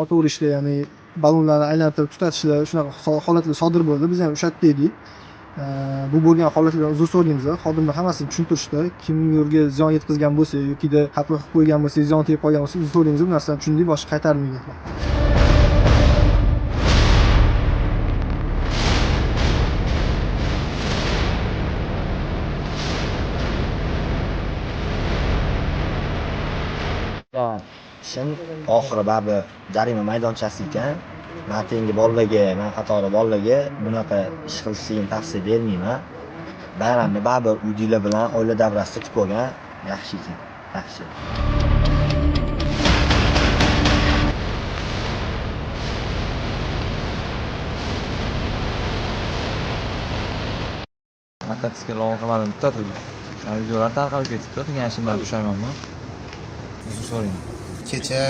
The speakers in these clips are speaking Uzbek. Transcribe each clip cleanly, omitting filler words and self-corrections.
otovur ishlar, ya'ni ballonlarni aylantirib tutatishlar, shunaqa holatlar sodir bo'ldi. Biz ham o'sha yerda edik. Bu bo'lgan holatlardan uzr so'raymiz. Xodimlar hammasini tushuntirishdi. Kimga ziyon yetkazgan bo'lsa yokida xato qilib qo'ygan bo'lsa, ziyon tegib qolgan bo'lsa, uzr so'raymiz. Bu narsani tushundik, boshqa qaytarmaymiz. Ishim oxiri baribir jarima maydonchasi ekan. Men tengi bolalarga, men qatori bolalarga bunaqa ish qilishni tavsiya bermayman. Bayramni baribir uydagilar bilan oila davrasida kutib olgan yaxshi ekan. Yaxshi. Maqsadga loyihalarni tutatib, videolar tarqalib ketibdi. Qilgan ishimdan pushaymonman. Uzr so'rayman. Kecha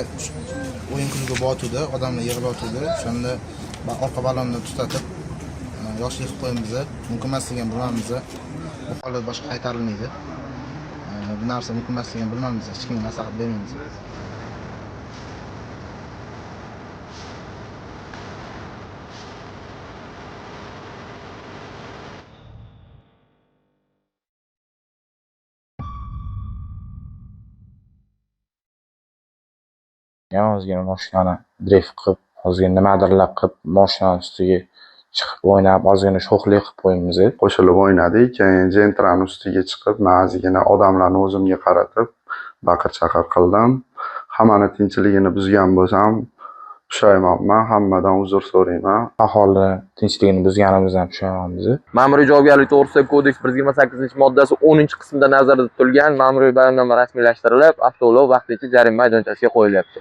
o'yin kuniga botuvdi, odamlar yig'ilotuvdi. O'shanda orqa ballonni tutatib, yoshlik qilib qo'yamiz. Mumkin emasligini bilamiz. Bu holat boshqa qaytarilmaydi. Bu narsa mumkin emasligini bilamiz. Hech kimga maslahat bermaymiz. Ozgina mashinani drift qilib, ozgina nimadirlar qilib, mashinani ustiga chiqib o'ynab, ozgina sho'xlik qilib qo'yamiz. Qo'shilib o'ynadik. Keyin Gentrani ustiga chiqib, men ozgina odamlarni o'zimga qaratib, baqir-chaqir qildim. Hammani tinchligini buzgan bo'lsam, pushaymonman. Hammadan uzr so'rayman. Aholi tinchligini buzganimizdan pushaymonmiz. Ma'muriy javobgarlik to'g'risidagi kodeks 128-moddasi 10-qismida nazarda tutilgan ma'muriy bayonnoma rasmiylashtirilib, avtoulov vaqtincha jarima maydonchasiga qo'yilyapti.